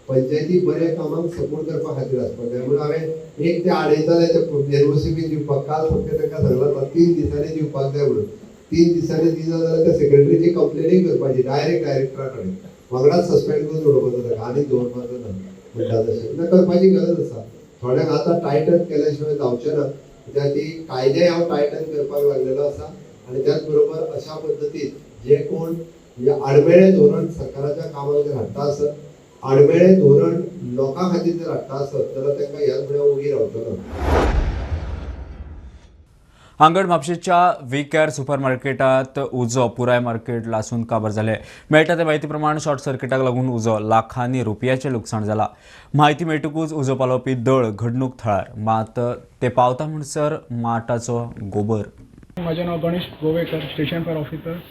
पंचायती बरे कामाक सपोर्ट करपा खातीर आसता त्यामुळे हांवें एक ते आडयताले ते एनओसी दिवपाक काल फक्त ताका सांगला 3 दिसांनी दिवपाक जाय म्हणून 3 दिसांनी दिना जाल्यार त्या सेक्रेटरीची कंप्लेनूय करपाची डायरेक्टरा कडेन वांगडाच सस्पेंड करून दवरपाचो ताका आनी दवरपाचो ना म्हणटा तशें करपाची गरज आसा थोड्यांक आतां टायटन केल्याशिवाय जावचें ना कित्याक ती कायदे हांव टायटन करपाक लागलेलो आसा आनी त्याच बरोबर अशा पद्दतीन जे कोण आडमेळे धोरण सरकाराच्या कामाक जर हाडटा आसत आडमेळे धोरण लोकां खातीर जर हाडटा आसत जाल्यार तांकां ह्याच फुडें उगी रावचो ना. हांगड म्हापशेच्या वी केअर सुपर मार्केटात उजो पुराय मार्केट लासून काबार जाले. मेळटा ते म्हायती प्रमाण शॉर्ट सर्किटाक लागून उजो लाखांनी रुपयाचें लुकसाण जाला. म्हायती मेळटकूच उजो पालोवपी दळ घडणूक थळार मात ते पावता म्हणसर माटाचो गोबर. माझे नाव Ganesh Govekar station fire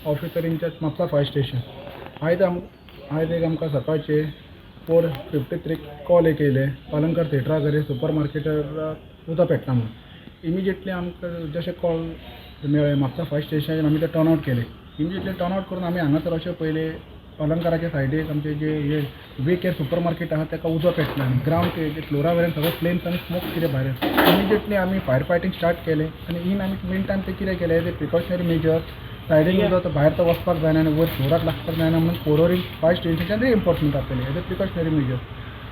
officer in charge Mapusa fire station. आयज एक आमकां सकाळचे 4:53 कॉल एक येयले पालनकर थिएटरा कडेन सुपर मार्केटार उदक पेटना म्हणून. इमिजिएटली आमकां जशें कॉल मेळ्ळे म्हापसा फायर स्टेशनार आमी ते टर्न आउट केले. इमिजिएटली टर्न आउट करून आमी हांगासर अशें पयले पालनकाराच्या सायडीक आमचे जे वी केअर सुपर मार्केट आहा ताका उजो पेटना आनी ग्रावंड फ्लोरा वयल्यान सगळे फ्लेम्स आनी स्मोक कितें भायर येता. इमिजिएटली आमी फायर फायटींग स्टार्ट केलें आनी आमी मेन टायम ते कितें केलें एज ए प्रिकॉशनरी मेजर सायडीन उजो भायर तो वचपाक जायना आनी वयर फ्लोराक लागपाक जायना म्हणून पोरोरी फायर स्टेशनान रिइन्फोर्समेंट आपलें as a precautionary measure.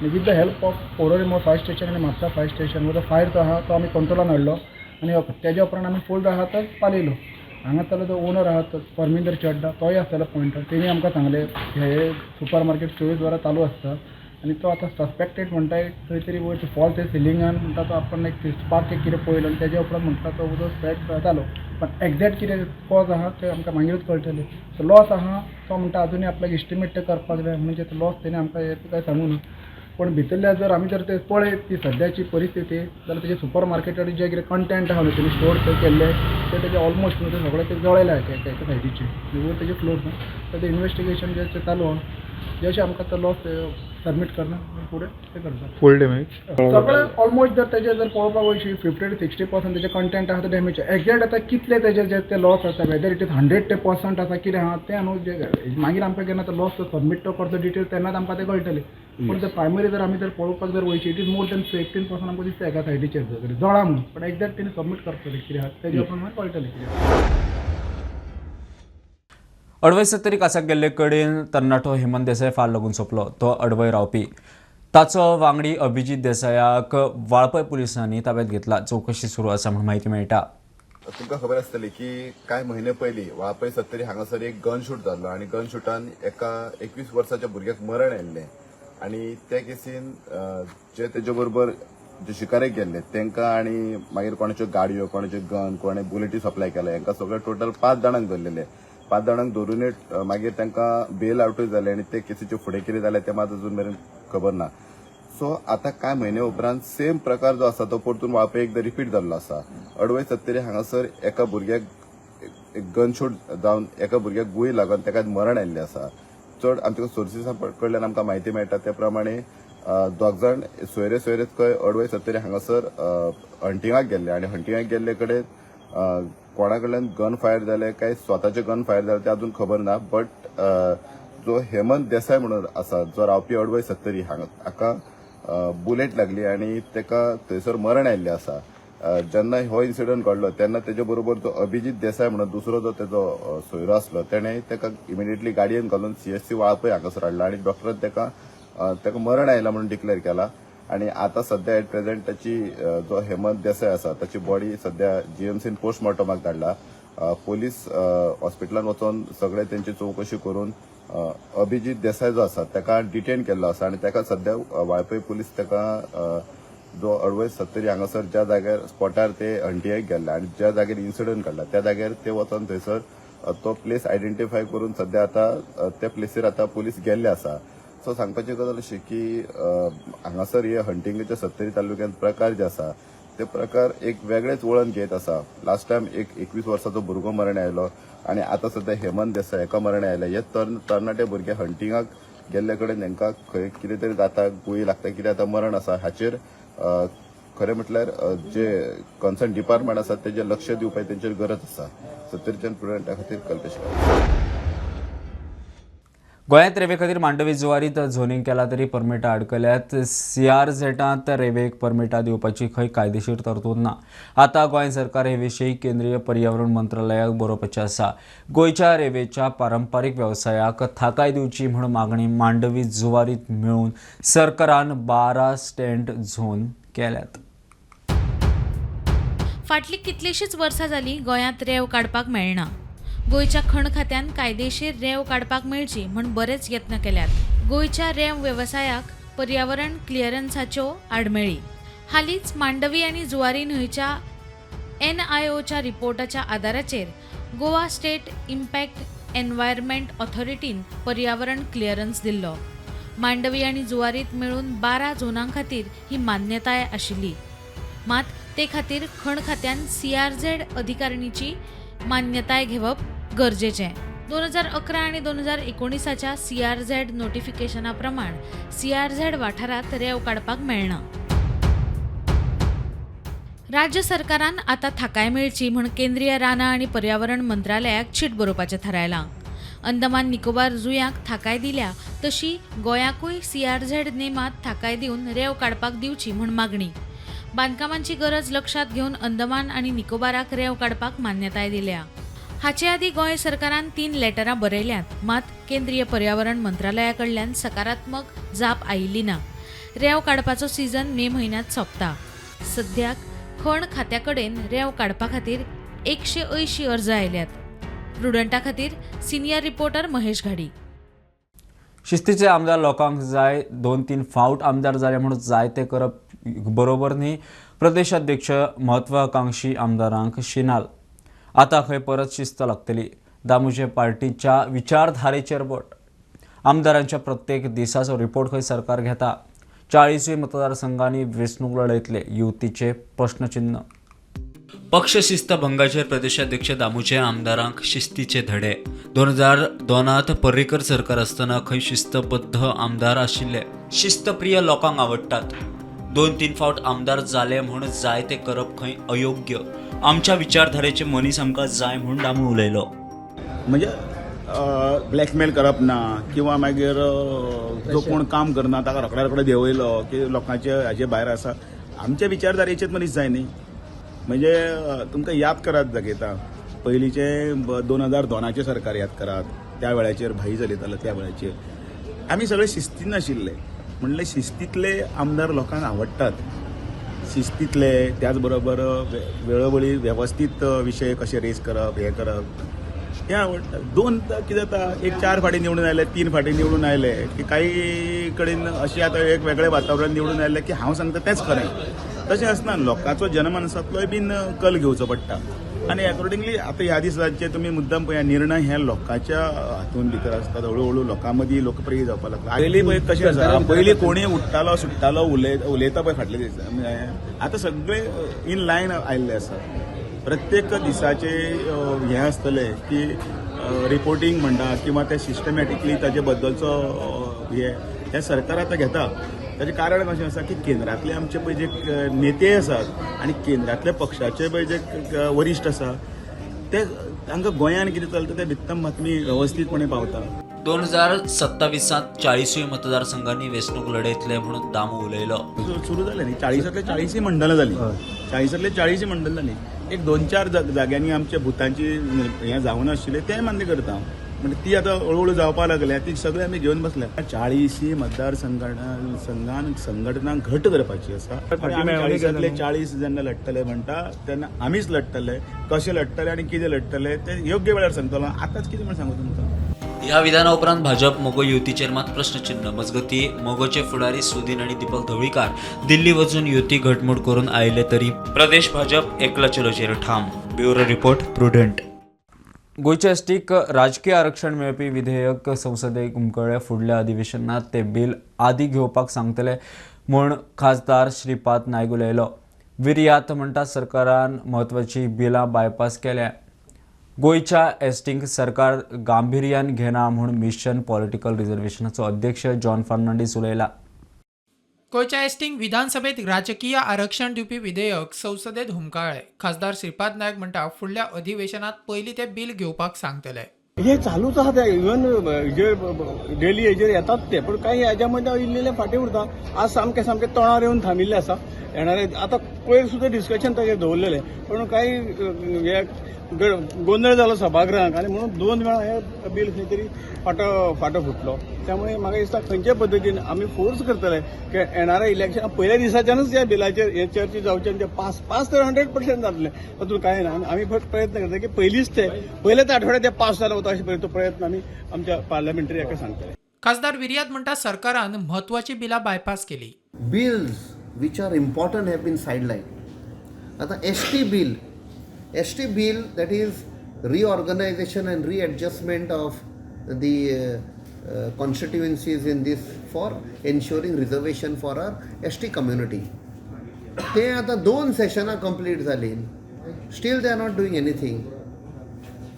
With the help of Porvorim more fire station आनी म्हापसा फायर स्टेशन जो फायर जो आहा तो आमी कंट्रोलान हाडलो आनी तेज्या उपरांत आमी फूल जो आहा तो पालयलो. हांगासरलो जो ओनर आहा तो परमिंदर चड्डा तोय आसलेलो पॉयंटर तेणी आमकां सांगलें हे सुपर मार्केट 24 वरां चालू आसता आनी तो आतां सस्पेक्टेड म्हणटा खंय तरी वयर फॉल ते सिलिंगान म्हणटा तो आपण एक स्पार्क एक कितें पळयलो आनी तेज्या उपरांत म्हणटा तो उजो स्प्रेड जालो. पण एक्झॅक्ट कितें कॉज आहा तें आमकां मागीरूच कळटलें. सो लॉस आहा तो म्हणटा अजुनूय आपल्याक एस्टिमेट ते करपाक जाय म्हणजे तो लॉस तेणी आमकां हें काय सांगूं ना. पण भितरल्या जर आमी जर ते पळयत ती सद्याची परिस्थिती जाल्यार तेजे सुपर मार्केटार जे कितें कंटेंट आहा न्हू तेणी स्टोर केल्ले ते तेजे ऑलमोस्ट न्हू ते सगळे ते जळयले एका सायडीचे वयर तेजे फ्लोर न्हू तर ते इन्वेस्टिगेशन जे चालू आहा जशें आमकां तो लॉस सबमीट करना फुडें ते करता फूल डॅमेज सगळें ऑलमोस्ट जर तेजे जर पळोवपाक वयशी 50 to 60% तेजे कंटेंट आहा तो डॅमेज एक्झॅक्ट आतां कितले तेजे जे ते लॉस आसा वेदर इट इज 100% आसा कितें आहा तें न्हू जे मागीर आमकां केन्ना तो लॉस सबमीट तो करता डिटेल तेन्नाच आमकां तें कळटलें. पूण जर प्रायमरी जर आमी जर पळोवपाक जर वयशी इट इज मोर दॅन 18% आमकां दिसता एका सायडीचेर जळा म्हणून. पण एक्झॅक्ट तेणी सबमीट करतले कितें आहा तेजे उपरांत मागीर कळटलें कितें. अडवय 70 कासाक गेल्ले कडेन तरणाटो हेमंत देसाय फाल लागून सोंपलो. तो अडवय रावपी ताचो वांगडी अभिजीत देसायाक वाळपय पुलिसांनी ताब्यांत घेतला. चवकशी सुरू आसा म्हूण म्हायती मेळटा. तुमकां खबर आसतली की कांय म्हयने पयलीं वाळपय 70 हांगासर एक गन शूट जाल्लो आनी गन शूटान एका 21 वर्साच्या भुरग्याक मरण आयिल्लें आनी ते केसीन जे तेजे बरोबर जे शिकारेक गेल्ले तांकां आनी मागीर कोणाच्यो गाडयो कोणाचे गन कोणे बुलेटी सप्लाय केले हांकां सगळे टोटल 5 जाणांक धरलेले. 5 जाणांक धरून मागीर तांकां बेल आउटूय जाले आनी ते केसीचे फुडें कितें जालें तें मात अजून मेरेन खबर ना. सो आतां कांय म्हयने उपरांत सेम प्रकार जो आसा तो परतून वाळपय एकदा रिपीट जाल्लो आसा. अडवय 70 हांगासर एका भुरग्याक एक गन शूट जावन एका भुरग्याक गुळी लागून ताका मरण आयिल्लें आसा. चड आमच्या सोर्सीसां कडल्यान आमकां म्हायती मेळटा त्या प्रमाणे 2 जाण सोयरे खंय अडवय 70 हांगासर हंटिंगाक गेल्ले आनी हंटिंगाक गेल्ले कडेन कोणा कडल्यान गन फायर जाले काय स्वताचे गन फायर जाले ते अजून खबर ना. बट जो हेमंत देसाय म्हणून आसा जो रावपी अडवय 70 हाका बुलेट लागली आनी ताका थंयसर मरण आयिल्लें आसा. जेन्ना हो इन्सिडंट घडलो तेन्ना तेजे बरोबर जो अभिजीत देसाय म्हणून दुसरो जो तेजो सोयरो आसलो तेणें ताका इमिडिएटली गाडयेन घालून CHC वाळपय हांगासर हाडला आनी डॉक्टरान ताका मरण आयला म्हणून डिक्लेअर केला. आनी आतां सध्या एट प्रेझेंट ताची जो हेमंत देसाय आसा ताची बॉडी सध्या GMCन पोस्टमॉर्टमाक धाडला. पोलीस हॉस्पिटलान वचून सगळे तेंची चवकशी करून अभिजीत देसाय जो आसा ताका डिटेन केल्लो आसा आनी ताका सध्या वाळपय पुलीस ताका जो अडवय 70 हांगासर ज्या जाग्यार स्पॉटार ते हंटिंगाक गेल्ले आनी ज्या जाग्यार इन्सिडंट घडला त्या जाग्यार ते वचून थंयसर तो प्लेस आयडेंटिफाय करून सध्या आतां त्या प्लेसीर आतां पुलीस गेल्ले आसा. सो सांगपाची गजाल अशी की हांगासर हे हंटिंगेच्या 70 तालुक्यांत प्रकार जे आसा ते प्रकार एक वेगळेच वळण घेत आसा. लास्ट टायम एक 21 वर्साचो भुरगो मरण आयलो आनी आतां सध्या हेमंत देसाय हेका मरण आयलें. हे तरणाटे भुरगे हंटिंगाक गेल्ले कडेन तांकां खंय कितें तरी जाता गुळी लागता कितें आतां मरण आसा हाचेर खरें म्हटल्यार जे कन्सर्न डिपार्टमेंट आसा तेजेर लक्ष दिवपाची तेंचेर गरज आसा. 70च्या स्टुडंटा खातीर कल्पेश. गोंयांत रेवे खातीर मांडवी जुवारीत झोनींग केला तरी परमिटां अडकल्यात. CRZांत रेवेक परमिटां दिवपाची खंय कायदेशीर तरतूद ना. आतां गोंय सरकार हे विशीं केंद्रीय पर्यावरण मंत्रालयाक बरोवपाचें आसा. गोंयच्या रेवेच्या पारंपारीक वेवसायाक थाकाय दिवची म्हूण मागणी मांडवी जुवारीत मेळून सरकारान 12 स्टँड झोन केल्यात. फाटली कितलीशीच वर्सां जालीं गोंयांत रेंव काडपाक मेळना. गोंयच्या खण खात्यान कायदेशीर रेंव काडपाक मेळची म्हूण बरेच यत्न केल्यात. गोंयच्या रेंव वेवसायाक पर्यावरण क्लिअरन्साच्यो आडमेळी. हालींच मांडवी आनी जुवारी न्हंयच्या NIOच्या रिपोर्टाच्या आदाराचेर गोवा स्टेट इम्पॅक्ट एन्व्हायरमेंट ऑथॉरिटीन पर्यावरण क्लिअरन्स दिल्लो. मांडवी आनी जुवारीत मेळून 12 झोनां खातीर ही मान्यताय आशिल्ली. मात ते खातीर खण खात्यान CRZ अधिकारिणीची मान्यताय घेवप गरजेचें. 2011 आनी 2019च्या CRZ नोटिफिकेशना प्रमाण CRZ वाठारात रेंव काडपाक मेळना. राज्य सरकारान आतां थाकाय मेळची म्हूण केंद्रीय रानां आनी पर्यावरण मंत्रालयाक चीट बरोवपाचें थारायलां. अंदमान निकोबार जुंयाक थाकाय दिल्या तशी गोंयाकूय CRZ नेमात थाकाय दिवन रेंव काडपाक दिवची म्हूण मागणी. बांदकामांची गरज लक्षात घेवन अंदमान आनी निकोबाराक रेंव काडपाक मान्यताय दिल्या. हाचे आदीं गोंय सरकारान 3 लेटरां बरयल्यांत, मात केंद्रीय पर्यावरण मंत्रालया कडल्यान सकारात्मक जाप आयिल्ली ना. रेंव काडपाचो सिजन मे म्हयन्यांत सोंपता. सद्याक खण खात्या कडेन रेंव काडपा खातीर 180 अर्ज आयल्यात. प्रुडंटा खातीर सिनियर रिपोर्टर महेश घाडी. शिस्तीचे आमदार लोकांक जाय 2-3 फावट आमदार जाले म्हणून जाय ते करप बरोबर न्ही. प्रदेशाध्यक्ष म्हत्वाकांक्षी आमदारांक शिनाल. आतां खंय परत शिस्त लागतली. दामूचे पार्टीच्या विचारधारेचेर बोट. आमदारांच्या प्रत्येक दिसाचो रिपोर्ट खंय सरकार घेता. 40 मतदारसंघांनी वेंचणूक लढयतले. युतीचे प्रश्नचिन्ह. पक्ष शिस्त भंगाचेर प्रदेशाध्यक्ष दामूचे आमदारांक शिस्तीचे धडे. 2002त पर्रीकर सरकार आसतना खंय शिस्तबद्ध आमदार आशिल्ले. शिस्तप्रिय लोकांक आवडटात. 2-3 फावट आमदार जाले म्हूण जाय ते करप खंय अयोग्य. आमच्या विचारधारेचे मनीस आमकां जाय म्हूण दामू उलयलो. म्हणजे ब्लॅकमेल करप ना किंवा मागीर जो कोण काम करना ताका रोखड्या देंवयलो की लोकांचे हाजे भायर आसा. आमच्या विचारधारेचेच मनीस जाय न्ही. म्हणजे तुमकां याद करात दाखयता पयलींचे 2002चे सरकार याद करात. त्या वेळाचेर भाई चलयतालो त्या वेळाचेर आमी सगळे शिस्तीन आशिल्ले. म्हणले शिस्तीतले आमदार लोकांक आवडटात. शिस्तीतले त्याच बरोबर वेळोवेळी वेवस्थीत विशय कशे रेज करप हे करप हे आवडटा. 2 कितें जाता 4 फाटी निवडून आयले 3 फाटी निवडून आयले की काही कडेन अशें आतां एक वेगळें वातावरण निवडून आयलें की हांव सांगता तेंच खरें. तशें आसना. लोकांचो जनमानसांतलोय बीन कल घेवचो पडटा. आनी अकॉर्डिंगली आतां ह्या दिसांचे तुमी मुद्दम पळया निर्णय हे लोकांच्या हातून भितर आसतात. हळू लोकां मदीं लोकप्रिय जावपाक लागला. पयलीं पळय कशें आसा पयलीं कोणीय उठ्ठालो सुट्टालो उलयता पळय फाटले दीस आतां सगळे इन लायन आयिल्ले आसा. प्रत्येक दिसाचे हे आसतले की रिपोर्टींग म्हणटा किंवा ते सिस्टमॅटिकली ताजे बद्दलचो हे सरकार आतां घेता. ताचें कारण कशें आसा की केंद्रांतले आमचे पळय जे नेते आसात आनी केंद्रांतल्या पक्षाचे पळय जे वरिश्ठ आसा ते तांकां गोंयान कितें चलता ते भित्तम बातमी वेवस्थीतपणे पावता. 2027त 40 मतदारसंघांनी वेंचणूक लढयतले म्हणून दामू उलयलो. सुरू जालें न्ही. 40तले 40 मंडलां जालीं. 40तले 40 मंडल जालीं. एक 2-4 जाग्यांनी आमच्या भुतांची हें जावन आशिल्लें तें मान्य करता. म्हणजे ती आतां हळूहळू जावपाक लागल्या. ती सगळे आमी घेवन बसल्या. 40 मतदारसंघान संघटना घट करपाची आसा. 40तले 40 जेन्ना लढटले म्हणटा तेन्ना आमीच लढटले. कशे लढटले आनी कितें लढटले ते योग्य वेळार सांगतलो. आतांच कितें म्हण सांगू तुमकां. ह्या विधाना उपरांत भाजप मोगो युतीचेर मात प्रश्नचिन्ह. मजगती मोगोचे फुडारी सुदीन आनी दीपक ढवळीकार दिल्ली वचून युती घटमूट करून आयले तरी प्रदेश भाजप एकला चलोचेर ठाम. Bureau report prudent. गोंयच्या एसटीक राजकीय आरक्षण मेळपी विधेयक संसदेक उमकळ्ळे. फुडल्या अधिवेशनात ते बिल आदी घेवपाक सांगतले म्हूण खासदार श्रीपाद नायक उलयलो. विर्यात म्हणटा सरकारान म्हत्वाची बिलां बायपास केल्या. गोंयच्या एसटींक सरकार गांभीर्यान घेना म्हूण मिशन पॉलिटिकल रिझर्वेशनाचो अध्यक्ष जॉन फर्नांडीस उलयला. गोंयच्या एसटींक विधानसभेत राजकीय आरक्षण दिवपी विधेयक संसदेत हुमकळ्ळें. खासदार श्रीपाद नायक म्हणटा फुडल्या अधिवेशनात पयलीं ते बिल घेवपाक सांगतले. हे चालूच आहात इवन जे डेली हेजेर येतात ते पण काही हेज्यामध्ये इल्लेले फाटी उरता आज सामके तोंडार येवन थांबिल्ले आसा येणारे आता पयर सुद्धा डिस्कशन ताचेर दवरलेले पण काही हे गोंधळ जालो सभागृहांत आनी म्हणून 2 वेळा हे बील खंय तरी फाटो फुटलो त्यामुळे म्हाका दिसता खंयचे पद्दतीन आमी फोर्स करतले की येणाऱ्या इलेक्शन पयल्या दिसाच्यानच ह्या बिलाचेर हे चर्चा जावचे आनी ते पास तर 100% जातले तातूंत कांय ना आमी फक्त प्रयत्न करता की पयलेच आठवड्यात ते पास जालो वता अशे तो प्रयत्न आमी आमच्या पार्लमेंटरी हाका सांगतले. खासदार विर्याद म्हणटा सरकारान म्हत्वाची बिलां बायपास केली. Bills which are important have been sidelined. आता ST bill that is reorganization and readjustment of the constituencies in this for ensuring reservation for our ST community. ते आता 2 सेशनां कंप्लीट जाली. Still they are not doing anything.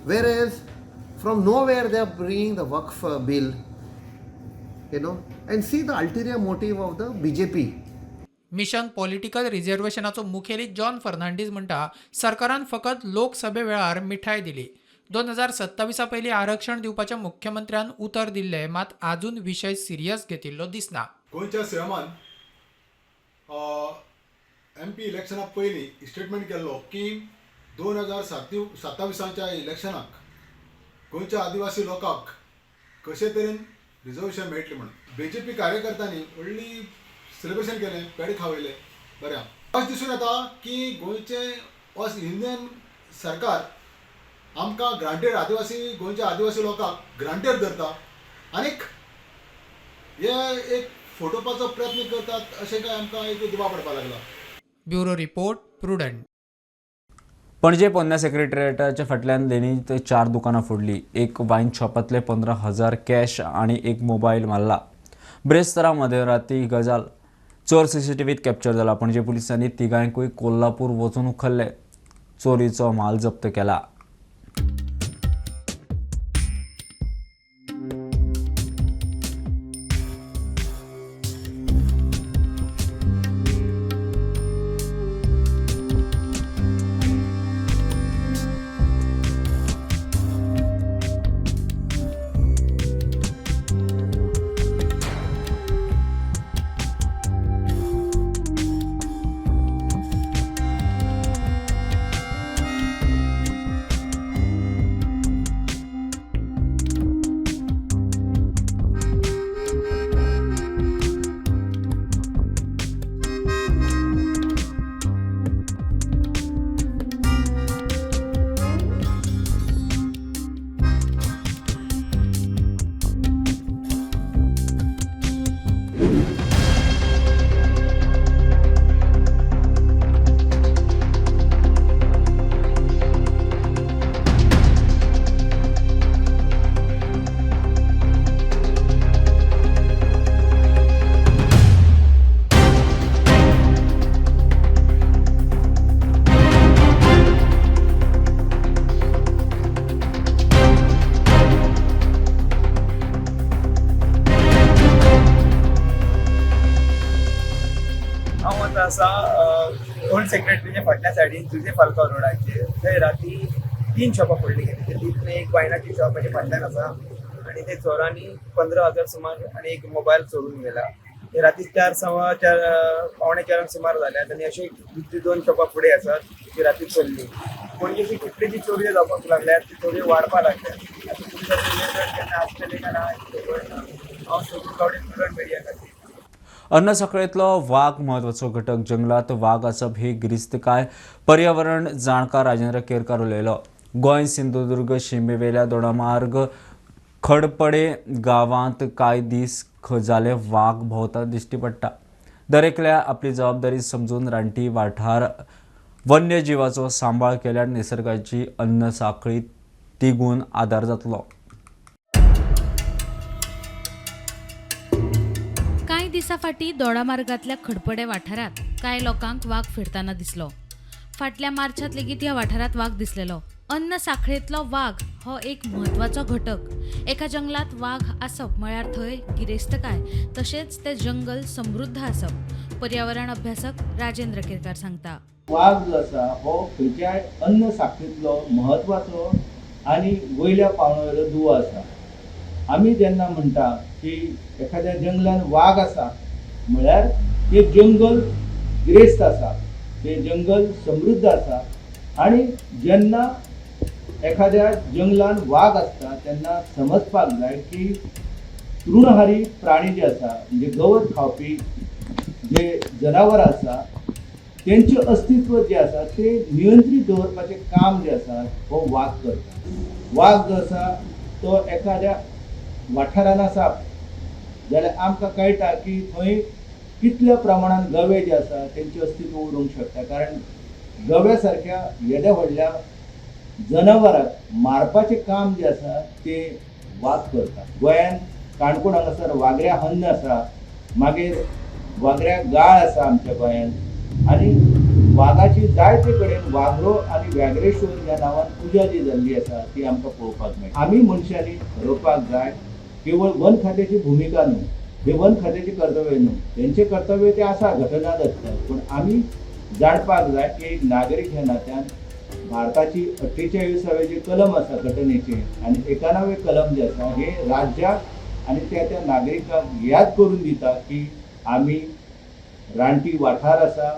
Whereas from nowhere they are bringing the Waqf bill, and see the ulterior motive of the BJP. Mission political रिझर्वेशनाचो मुखेली जॉन फर्नांडीस म्हणटा सरकारान फकत लोकसभे वेळार मिठाय दिली. 2027 पयलीं आरक्षण दिवपाच्या मुख्यमंत्र्यान उतर दिल्ले मात आजून विशय सिरियस घेतिल्लो दिसना. गोंयच्या सीएमान MP इलेक्शना पयलीं स्टेटमेंट केल्लो की 2027च्या इलेक्शनाक गोंयच्या आदिवासी लोकांक कशे तरेन रिजर्वेशन मेळटलें म्हणून BJP कार्यकर्त्यांनी व्हडली सेलिब्रेशन केलें, पेडे खावयले बरें. अशें दिसून येता की गोंयचे इंडियन सरकार आमकां गोंयच्या आदिवासी लोकांक ग्रांटेड धरता आनीक हे एक फटोवपाचो प्रयत्न करतात अशें काय आमकां एक दुबाव पडपाक लागला. Bureau report prudent. पणजे पोन्न्या सेक्रेटरिएटाच्या फाटल्यान लेणीत 4 दुकानां फोडली. एक वायन शॉपांतले 15,000 कॅश आनी एक मोबायल मारला. ब्रेस्तारा मध्यराती गजाल चोर CCTVत कॅप्चर जाला. पणजे पुलिसांनी तिगांयकूय कोल्हापूर वचून उखल्ले. चोरीचो माल जप्त केला. आसा ओल्ड सेक्रेटरीच्या फाटल्या सायडीन जुजे फाल्काव रोडाचेर थंय राती 3 शॉपां फोडली गेली. तितून एक वायनाची शॉप म्हणजे फाटल्यान आसा आनी ते चोरांनी 15,000 सुमार आनी एक मोबायल चोरून गेला. हे राती 4:15 सुमार जाल्यात आनी अशे 2 शॉपां फुडें आसात ती राती चल्ली. पण अशी कितलीची चोरी जावपाक लागल्यात, ती चोरी वाडपाक लागल्यात. आतां पुलिसांचे केन्ना आसतले काय ना हांव सोदून कावडे स्टुडंट मिडिया खातीर. अन्न साखळेंतलो वाघ म्हत्वाचो घटक. जंगलात वाघ आसप ही गिरिस्त काय पर्यावरण जाणकार राजेंद्र केरकार उलयलो. गोंय सिंधुदुर्ग शिमेवेल्या दोडामार्ग खडपडे गांवांत कांय दीस जाले वाघ भोंवता दिश्टी पडटा. दरेकल्या आपली जबाबदारी समजून रानटी वाठार वन्यजीवाचो सांबाळ केल्यार निसर्गाची अन्न साखळी तिगून आदार जातलो. कांय दिसा फाटीं दोडामार्गांतल्या खडपडे वाठारांत कांय लोकांक वाघ फिरताना दिसलो. फाटल्या मार्चांत लेगीत ह्या वाठारांत वाघ दिसलेलो. अन्न साखळेंतलो वाघ हो एक म्हत्वाचो घटक. एका जंगलात वाघ आसप म्हळ्यार थंय गिरेस्तकाय तशेंच ते जंगल समृद्ध आसप. पर्यावरण अभ्यासक राजेंद्र केरकार सांगता. वाघ जो आसा हो खंयच्याय अन्न साखळेंतलो म्हत्वाचो आनी वयल्या पावंड्यावयलो दुवो आसा. आमी जेन्ना म्हणटा की एखाद्या जंगलान वाग आसा म्हळ्यार ते जंगल गिरेस्त आसा, ते जंगल समृद्ध आसा. आनी जेन्ना एखाद्या जंगलान वाग आसता तेन्ना समजपाक जाय की तृणहारी प्राणी जे आसा म्हणजे गवत खावपी जे जनावर आसा तेंचें अस्तित्व जे आसा ते नियंत्रीत दवरपाचें काम जे आसा हो वाग करता. वाग जो आसा तो एखाद्या वाठारान आसा जाल्यार आमकां कळटा की थंय कितल्या प्रमाणात गवे जे आसा तेंचें अस्तित्व उरूंक शकता. कारण गव्या सारक्या येद्या व्हडल्या जनावरांक मारपाचें काम जे आसा ते वाग करता. गोंयान काणकोण हांगासर वागऱ्या हन्न आसा, मागीर वागऱ्या गाळ आसा आमच्या गोंयान, आनी वागाची जायते कडेन वागरो आनी व्याघ्रेश्वर ह्या नांवान पुजा जी जाल्ली आसा ती आमकां पळोवपाक मेळटा. आमी मनशांनी ठरोवपाक जाय केवळ वन खात्याची भुमिका न्हू, हे वन खात्याचे कर्तव्य न्हू, तेंचे कर्तव्य ते आसा घटना दत्तात, पूण आमी जाणपाक जाय की एक नागरीक ह्या नात्यान भारताची 48वे जे कलम आसा घटनेचे आनी 91वे कलम जे आसा हे राज्याक आनी त्या नागरिकांक याद करून दिता की आमी रानटी वाठार आसा,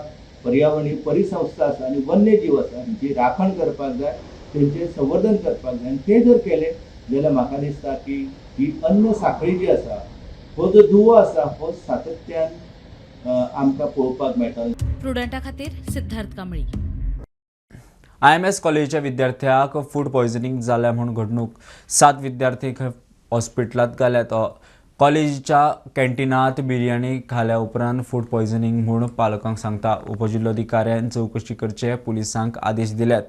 पर्यावरणीय परिसंस्था आसा आनी वन्यजीव आसा हांची राखण करपाक जाय, तेंचें संवर्धन करपाक जाय. आनी तें जर केलें जाल्यार म्हाका दिसता की ही अन्न साखळी जी आसा हो जो दुवो आसा हो सातत्यान आमकां पळोवपाक मेळटा. प्रुडंटा खातीर सिद्धार्थ कांबळी. IMS कॉलेजीच्या विद्यार्थ्याक फूड पॉयझनिंग जाल्या म्हूण घडणूक 7 विद्यार्थी हॉस्पिटलांत घाल्यात. कॉलेजीच्या कॅन्टिनांत बिर्याणी खाल्या उपरांत फूड पॉयझनिंग म्हूण पालकांक सांगता. उपजिल्लोधिकाऱ्यान चवकशी करचे पुलिसांक आदेश दिल्यात.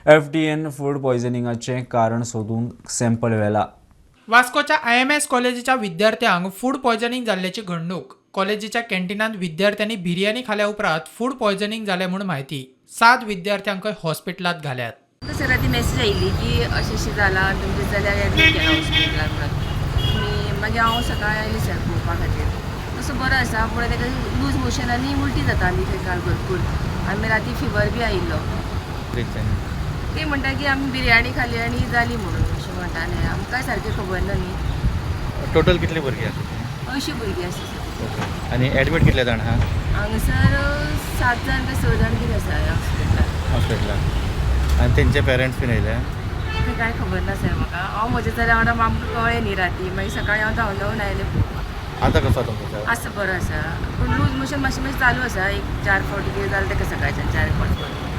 FDAन फूड पॉयझनिंगाचें कारण सोदून सॅम्पल व्हेला. वास्कोच्या IMS कॉलेजीच्या विद्यार्थ्यांक फूड पॉयझनिंग जाल्ल्याची घडणूक. कॉलेजीच्या कॅन्टिनांत विद्यार्थ्यांनी बिर्याणी खाल्या उपरांत फूड पॉयझनिंग जालें म्हूण माहिती. 7 विद्यार्थ्यांक हॉस्पिटलांत घाल्यात. सर ती मेसेज आयिल्ली की अशें जालां तुमचे जाल्यार एडमीट केला हॉस्पिटलांत म्हणून. मागीर हांव सकाळीं आयलें सर पळोवपा खातीर. तसो बरो आसा पूण ताका लूज मोशन आनी उलटी जाता आनी तेका भरपूर आनी राती फिवर बी आयिल्लो. ते म्हणटा की आमी बिर्याणी खाली आनी जाली म्हणून अशें म्हणटाले. आमकां सारकें खबर ना न्ही. टोटल कितले भुरगे आसा? 80 भुरगीं आसा. आनी एडमीट कितले जाण आहा हांगासर 7 जाण काय 6 जाण कितें आसा हॉस्पिटलांत? आनी तेंचे पेरंट्स बीन येयले? तें कांय खबर ना सर म्हाका. हांव म्हज्या चल्या वांगडा आमकां कळ्ळें न्ही राती. मागीर सकाळीं हांव धांवून आयलें पळोवपाक. आतां कसो तुमचो? आसा बरो आसा पूण लूज मोशन मातशें चालू आसा. एक 4 फावटी कितें जालें तेका सकाळच्यान 4-5 फावटी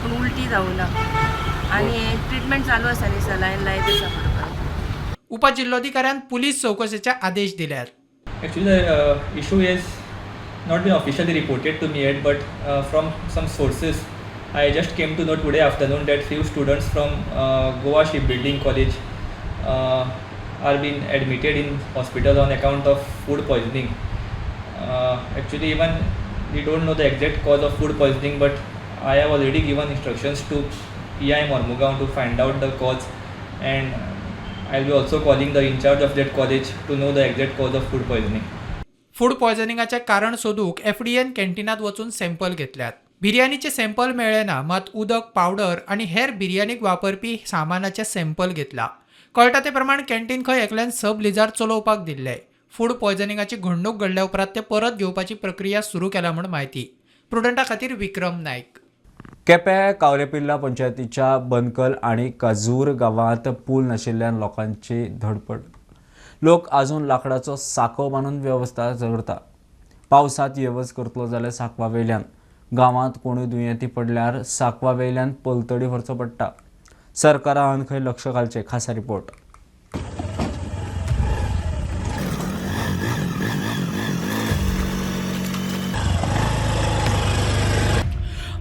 पूण उलटी जावं ना आनी ट्रिटमेंट चालू आसा न्ही सलायन लायत आसा बरोबर. उपजिल्लोधिकाऱ्यान पुलीस चौकशेचे आदेश दिल्यात. Actually, the issue has not been officially reported to me yet, but from some sources, I just came to know today afternoon that few students from Goa Shipbuilding College are being admitted in hospital on account of food poisoning. Actually, even we don't know the exact cause of food poisoning, but I have already given instructions to EI Mormugaon to find out the cause, and I'll be also calling the in charge of that college to know the exact cause of food poisoning. Food पॉयझनिंगाचे कारण सोदूक FDAन कॅन्टिनांत वचून sample घेतल्यात. बिर्याणीचे sample मेळ्ळे ना, मात उदक, powder आनी हेर बिर्याणीक वापरपी सामानाचे सॅम्पल घेतला. कळटा ते प्रमाण कॅन्टीन खंय एकल्यान सब लिजार चलोवपाक दिल्ले. फूड पॉयझनिंगाची घडणूक घडल्या उपरांत ते परत घेवपाची प्रक्रिया सुरू केल्या म्हूण माहिती. प्रुडंटा खातीर विक्रम नायक. केपें कावरेपिल्ला पंचायतीच्या बनकल आणि काजूर गावात पूल नाशिल्ल्यान लोकांची धडपड. लोक अजून लाकडाचो साको बांदून वेवस्था करता. पावसात येवज करतलो जाल्यार साकवा वयल्यान. गावात कोणूय दुयेंती पडल्यार साकवा वयल्यान पलतडी व्हरचो पडटा. सरकारान खंय लक्ष घालचें, खासा रिपोर्ट.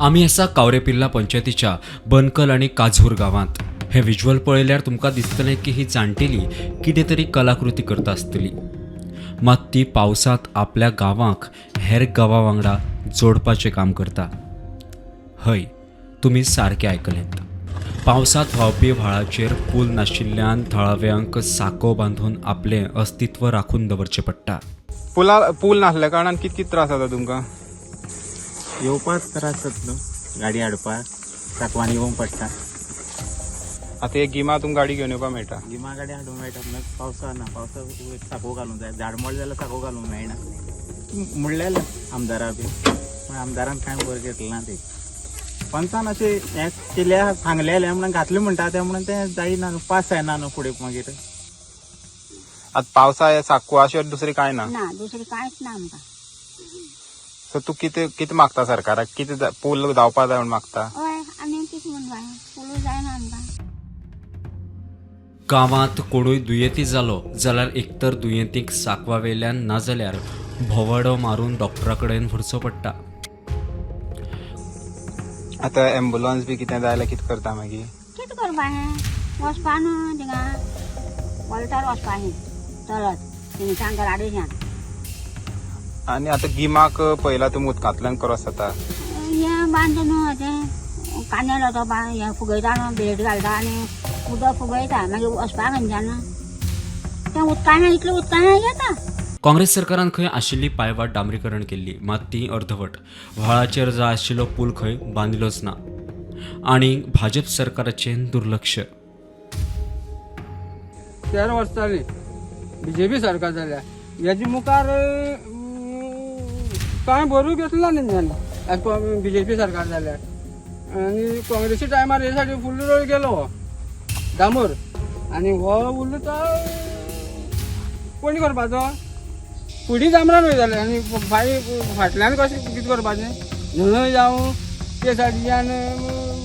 आमी आसा कावरेपिल्ला पंचायतीच्या बनकल आणि काझूर गावांत. हे विज्युअल पळयल्यार तुमकां दिसतलें की ही जाणटेली कितें तरी कलाकृती करता आसतली, मात ती पावसांत आपल्या गांवाक हेर गांवा वांगडा जोडपाचें काम करता. हय, तुमी सारकें आयकलेंत. पावसांत व्हांवपी व्हाळाचेर पूल नाशिल्ल्यान थळाव्यांक साको बांदून आपलें अस्तित्व राखून दवरचें पडटा. पूल नासल्या कारणान कितले त्रास जाता तुमकां? येवपाक त्रास जातलो, गाडी हाडपाक साकवान येवंक पडटा. आता एक गिमा तुमकां गाडी घेवन येवपा मेळटा. गिमा गाडी हाडूंक मेळटा पूण पावसाना साको घालूंक जाय. झाड मोड जाल्यार साको घालूंक मेळना. म्हणलेलें आमदारा बी पूण आमदारान कांय बरें घेतलें ना ते. पंचान अशें हें केल्या सांगलेलें म्हणून घातलें म्हणटा तें म्हणून तें जायना न्हू, पास जायना न्हू फुडें मागीर. आता पावसा साको अशें दुसरें कांय ना. ना दुसरें कांयच ना आमकां. सो तूं कितें मागता सरकाराक? कितें पूल जावपा जाय म्हूण मागता? हय आनी कितें म्हूण जाय, पूल जायना आमकां. गांवांत कोणूय दुयेंती जालो जाल्यार एकतर दुयेंतीक साकवा वेल्यान नाजाल्यार भोवाडो मारून डॉक्टरा कडेन व्हरचो पडटा. आतां एम्बुलन्स बी कितें जाय जाल्यार कितें करता मागीर? कितें करपा हें वचपा न्हू थिंगा वॉल्टार वचपा हें चलत थिंगसान घराडेच्यान. आनी आतां गिमाक पयला तुमी उदकांतल्यान क्रॉस जाता. हें बांद न्हू तें कानेलो तो हें फुगयता न्हू ब्लेड घालता आनी उदक फुगयता मागीर वचपा खंयच्यान तें उदकान इतलें उदकान येता. काँग्रेस सरकारान खंय आशिल्ली पायवाट डांबरीकरण केल्ली, मात ती अर्धवट. व्हाळाचेर जाय आशिल्लो पूल खंय बांदिलोच ना. आनी भाजप सरकाराचें दुर्लक्ष. 13 वर्सां जालीं BJP सरकार जाल्या. हेजी मुखार कांय बरूय घेतलो ना तेंच्यांनी BJP सरकार जाल्यार. आनी काँग्रेसी टायमार हे सायडी फुल्ल रोड गेलो हो डांबोर आनी हो उरलो तो कोणी करपाचो? फुडीं डांबरान वयताले आनी फाटल्यान कशें कितें करपाचें? न्हंय जावं ते सायडीच्यान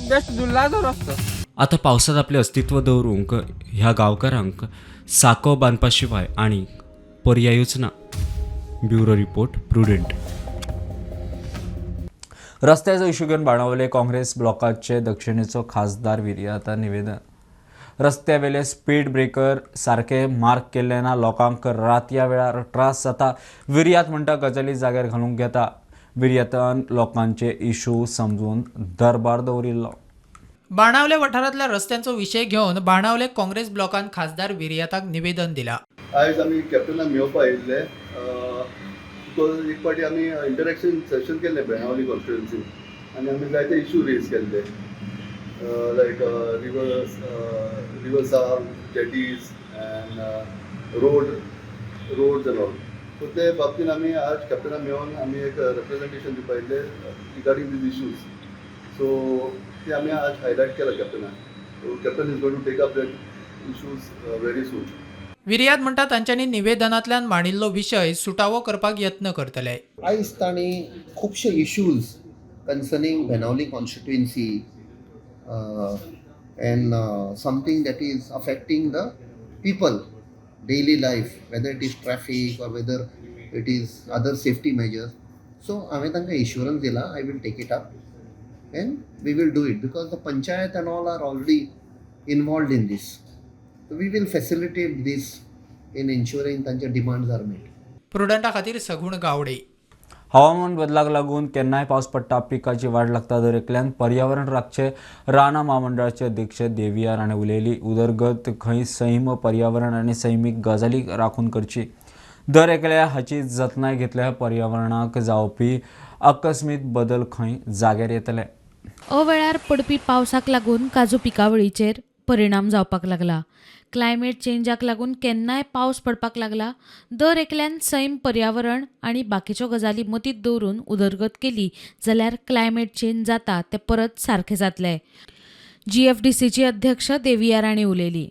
बेस्ट दुल्ला तो रस्तो. आतां पावसांत आपलें अस्तित्व दवरूंक ह्या गांवकारांक साको बांदपा शिवाय आनी पर्यायूच ना. Bureau report Prudent. रस्त्याचो इश्यू घेवन बाणावले काँग्रेस ब्लॉकाचे दक्षिणेचो खासदार विर्याता निवेदन. रस्त्यावेले स्पीड ब्रेकर सारके मार्क केल्ले ना, लोकांक रातया वेळार त्रास जाता. विर्यात म्हणटा गजाली जाग्यार घालूंक घेता. विर्यातान लोकांचे इश्यू समजून दरबार दवरिल्लो. बाणावले वाठारांतल्या रस्त्यांचो विशय घेवन बाणावले काँग्रेस ब्लॉकान खासदार विर्याताक निवेदन दिला. आयज आमी कॅप्टनाक मेळोवपा येयल्ले. बिकॉज एक फावटी आमी इंटरॅक्शन सेशन केल्लें बेळगांवली कॉन्स्टिट्युएन्सीन आनी आमी जायते इश्यू रेज केल्ले like rivers are jetties and roads and all. So ते बाबतींत आमी आज कॅप्टनाक मेळोन आमी एक रिप्रेझेंटेशन दिवपा येयल्ले रिगार्डींग दीज इश्यूज. सो ते आमी आज हायलायट केला कॅप्टनाक. So captain is going to take up that issues very soon. Viriato म्हणटा तांच्यांनी निवेदनांतल्यान मांडिल्लो विशय सुटावो करपाक यत्न करतले. आयज तांणी खुबशे issues concerning Benaulim constituency and something that is affecting the people daily life, whether it is traffic or whether it is other safety measures. So ave tanga assurance dila I will take it up and we will do it because the panchayat and all are already involved in this. So we will facilitate this in ensuring tanja demands are met. प्रुडंटा खातीर सगुण गावडे. हवामान बदलाक लागून केन्नाय पावस पडटा, पिकाची वाड लागता. दर एकल्यान पर्यावरण राखचे. राना महामंडळाचे अध्यक्ष देवियार हाणें उलयली. उदरगत खंय सैम पर्यावरण आनी सैमीक गजाली राखून करची. दर एकल्या हाची जतनाय घेतल्या पर्यावरणाक जावपी आकस्मीत बदल खंय जाग्यार येतले. अवेळार पडपी पावसाक लागून काजू पिकावळीचेर परिणाम जावपाक लागला. क्लायमेट चेंजाक लागून केन्नाय पावस पडपाक लागला. दर एकल्यान सैम पर्यावरण आनी बाकीच्यो गजाली मतींत दवरून उदरगत केली जाल्यार क्लायमेट चेंज जाता तें परत सारकें जातलें. GFDCची अध्यक्ष देवियार हाणीं उलयली.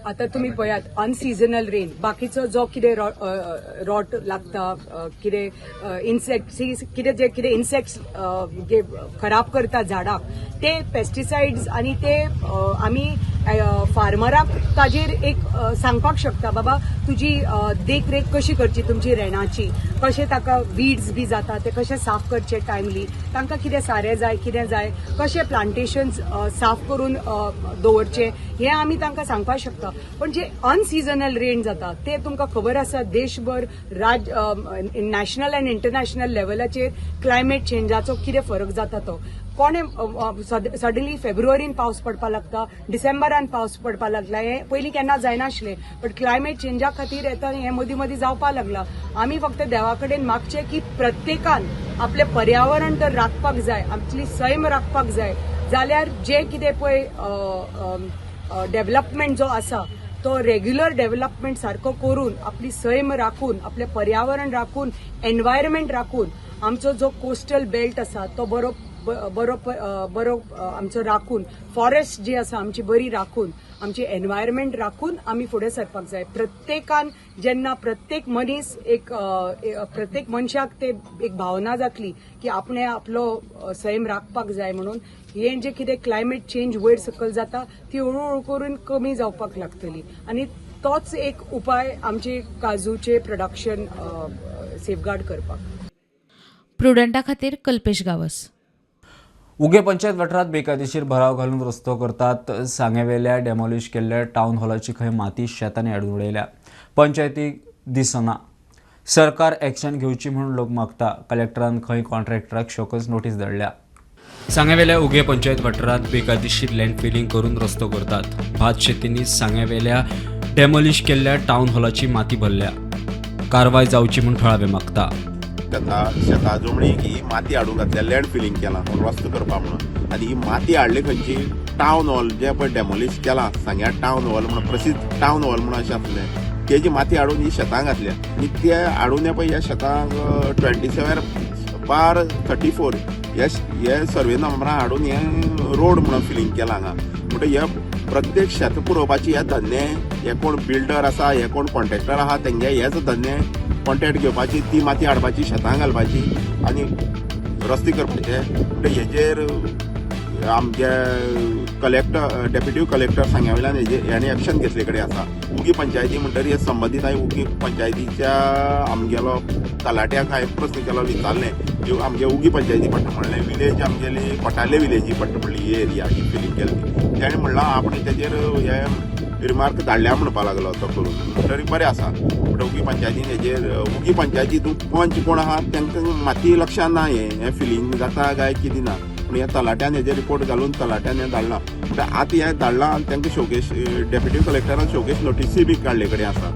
आता तुम्ही पळयात अनसिजनल रेन बाकीचो जो कितें रॉट लागता कितें इन्सेक्ट्स खराब करता झाडाक ते पेस्टिसाइड्स आनी ते आमी फार्मराक ताजेर एक सांगपाक शकता बाबा तुजी देखरेख कशी करची तुमची रेणाची, कशें ताका वीड्स बी जाता ते कशें साफ करचे टायमली, तांकां कितें सारें जाय कितें जाय कशें प्लांटेशन्स साफ करून दवरचे हें आमी तांकां सांगपाक शकता. पण जे अनसिजनल रेन जाता ते तुमकां खबर आसा देशभर नॅशनल आनी इंटरनॅशनल लेवलाचेर क्लायमेट चेंजाचो कितें फरक जाता तो. कोणे सडनली फेब्रुवारीन पावस पडपाक लागता, डिसेंबरान पावस पडपाक लागला. हें पयलीं केन्ना जायनाशिल्लें बट क्लायमेट चेंजा खातीर येता हें मदीं मदीं जावपाक लागला. आमी फक्त देवा कडेन मागचें की प्रत्येकान आपलें पर्यावरण तर राखपाक जाय, आपली सैम राखपाक जाय जाल्यार जे कितें पळय डेव्हलपमेंट जो आसा तो रेग्युलर डेव्हलपमेंट सारको करून आपली सैम राखून आपले पर्यावरण राखून एनवायरमेंट राखून आमचो जो कोस्टल बेल्ट आसा तो बरो आमचो राखून फॉरेस्ट जी आसा आमची बरी राखून आमची एनवायरमेंट राखून आमी फुडें सरपाक जाय. प्रत्येकान जेन्ना प्रत्येक मनीस प्रत्येक मनशाक ते एक भावना जातली की आपणे आपलो सैम राखपाक जाय म्हणून हे जे कितें क्लायमेट चेंज वयर सकयल जाता ती हळूहळू करून कमी जावपाक लागतली आनी तोच एक उपाय आमचे काजूचे प्रोडक्शन सेफगार्ड करपाक. प्रुडंटा खातीर कल्पेश गावस. उगे पंचायत वाठारात बेकायदेशीर भराव घालून रस्तो करतात. सांगेवेल्या डेमॉलिश केल्ल्या टावन हॉलाची खंय माती शेतांनी हाडून उडयल्या. पंचायतीक दिसना. सरकार एक्शन घेवची म्हणून लोक मागता. कलेक्टरान खंय कॉन्ट्रॅक्टराक शोकस नोटीस धाडल्या. सांगेवेल्या उगे पंचायत वाठारात बेकायदेशीर लँड फिलिंग करून रस्तो करतात. भात शेतींनी सांगेवेल्या डेमॉलिश केल्ल्या टावन हॉलाची माती भरल्या. कारवाय जावची म्हूण थळावे मागता. शेता जमणीक ही माती हाडून घातल्या, लँड फिलिंग केलां रस्तो करपा म्हणून, आनी ही माती हाडली खंयची टावन हॉल जे पळय डेमॉलिश केलां सांग्या टावन हॉल म्हणून प्रसिद्ध टावन हॉल म्हणून अशें आसलें तेजी माती हाडून ही शेतांक घातल्या आनी ते हाडून पळय ह्या शेतांक 27/34 हे सर्वे नंबरां हाडून हे रोड म्हणून फिलिंग केलां हांगा. म्हणटकीर हे प्रत्येक शेत पुरोवपाची हे धंदे हे कोण बिल्डर आसा हे कोण कॉन्ट्रॅक्टर आहा तेंगे हेच धंदे कॉन्ट्रॅक्ट घेवपाची ती माती हाडपाची शेतांक घालपाची आनी रस्ते करपाचे. म्हणटकीर हेजेर आमचे कलेक्टर डेप्युटी कलेक्टर सांग्या वयल्यान हेणे एक्शन घेतले कडेन आसा. उगी पंचायती म्हणटरी हे संबंदीत हांवें उगी पंचायतीच्या आमगेलो तलाट्याक हांवें प्रस्न केलो विचारलें आमगे उगी पंचायती पडटा म्हणलें विलेज आमगेली कोटाले विलेजी पडटा म्हणली ही एरिया ही फिलिंग केली. तेणें म्हणलां आपण तेजेर हे रिमार्क धाडल्या म्हणपा लागलो तो करून. म्हणटरी बरें आसा बट उगी पंचायतीन हेजेर उगी पंचायतींत पंच कोण आहा तांकां माती लक्षांत ना हे फिलिंग जाता काय कितें ना. पूण ह्या तलाट्यान हेजेर रिपोर्ट घालून तलाट्यान हें धाडलां. म्हणटा आतां हें धाडलां आनी तांकां शोकेस डेप्युटी कलेक्टरान शोकेस नोटीसी बी काडले कडेन आसा.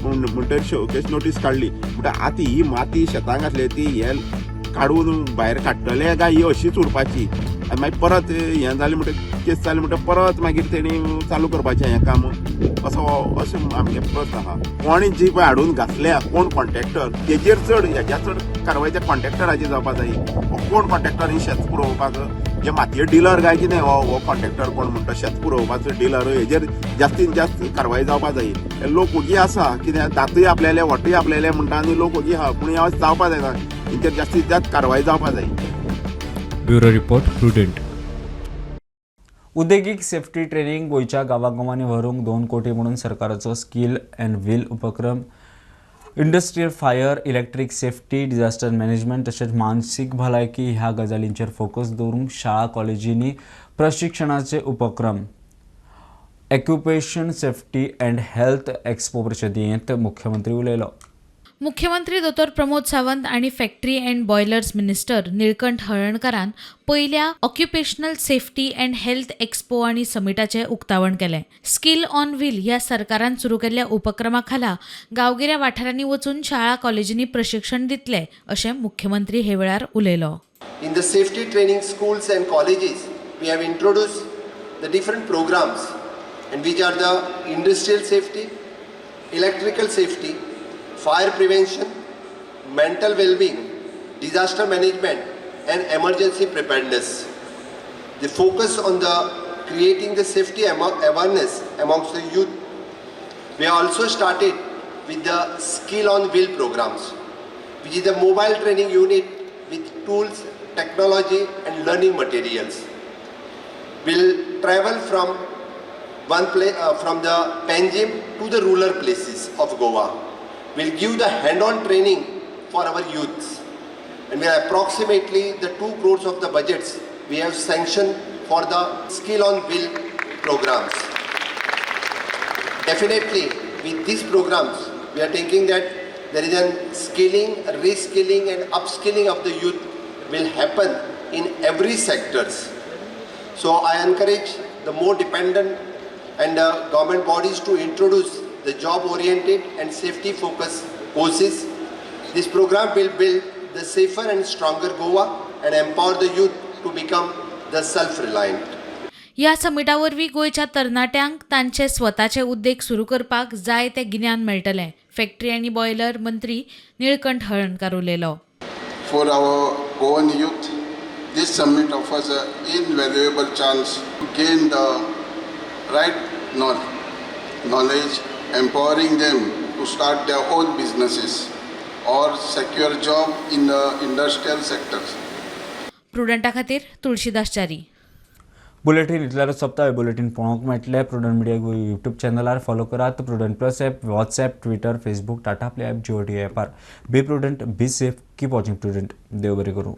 पूण म्हणटरी शोकेस नोटीस काडली म्हणटा आतां ही माती शेतांक घातली ती हे काडून भायर काडटले काय ही अशीच उरपाची आनी मागीर परत हें जालें म्हणटा केस जाली म्हणटा परत मागीर तेणी चालू करपाचें हें काम अशें आमगे प्रश्न आहा. कोणी जी पळय हाडून घातल्या कोण कॉन्ट्रॅक्टर तेजेर चड हेज्या चड कारवाय त्या कॉन्ट्रॅक्टराची जावपा जाय. कोण कॉन्ट्रॅक्टर ही शेत पुरोवपाक जे मातये डिलर काय कितें हो कॉन्ट्रॅक्टर कोण म्हणटा शेत पुरोवपाचो डिलर हेजेर जास्तीत जास्त कारवाय जावपा जाय. लोक ओगी आसा कितें दातूय आपल्याले वटूय आपल्याले म्हणटा आनी लोक ओगी आहा पूण हें जावपा जायना. हेंचेर जास्तीत जास्त कारवाय जावपा जाय. Bureau report prudent. उद्देगीक सेफ्टी ट्रेनिंग गोंयच्या गांवागांवांनी व्हरूंक 2 कोटी म्हणून सरकाराचो स्कील अँड व्हील उपक्रम industrial fire electric safety disaster management तशेंच मानसीक भलायकी ह्या गजालींचेर फोकस दवरून शाळा कॉलेजींनी प्रशिक्षणाचे उपक्रम occupation safety and health expo परिशदेंत मुख्यमंत्री उलयलो. मुख्यमंत्री दोतोर प्रमोद सावंत आणि factory and boilers minister Nilkanth हळर्णकारान पयल्या occupational safety and health expo आणि समिटाचें उक्तावण केलें. स्कील ऑन व्हील ह्या सरकारान सुरू केल्ल्या उपक्रमा खाला गांवगिऱ्या वाठारांनी वचून शाळा कॉलेजींनी प्रशिक्षण दितले अशें मुख्यमंत्री हे वेळार उलयलो. In the safety training schools and colleges, we have introduced the different programs and which are the industrial safety, electrical safety, fire prevention, mental well-being, disaster management and emergency preparedness. They focus on the creating the safety awareness amongst the youth. We also started with the skill on wheel programs, which is a mobile training unit with tools, technology and learning materials. We'll travel from from the Panjim to the rural places of Goa. We'll give the hand-on training for our youths, and we are approximately the 2 crores of the budgets we have sanctioned for the skill on wheel programs. Definitely with these programs we are thinking that there is a skilling, reskilling and upskilling of the youth will happen in every sectors. So I encourage the more dependent and government bodies to introduce the job-oriented and safety-focused courses. This program will build the safer and stronger Goa and empower the youth to become the self-reliant. ह्या समिटा वरवीं गोंयच्या तरणाट्यांक तांचे स्वताचे उद्देग सुरू करपाक जाय तें गिन्यान मेळटलें. फॅक्टरी आनी बॉयलर मंत्री निळकंठ हळर्णकार उलयलो. For our Goan youth, this summit offers an invaluable chance to gain the right knowledge, empowering them to start their own businesses or secure job in the industrial sectors. प्रुडंटा खातीर Tulshidas Chari. Bulletin इतल्यारूच सोंपता. हे bulletin पळोवंक मेळटलें Prudent media Goem YouTube चॅनलार follow करात. Prudent plus app, WhatsApp, Twitter, Facebook, Tata Play app, GOT ॲपार. Be Prudent, be safe, keep watching Prudent. देव बरें करूं.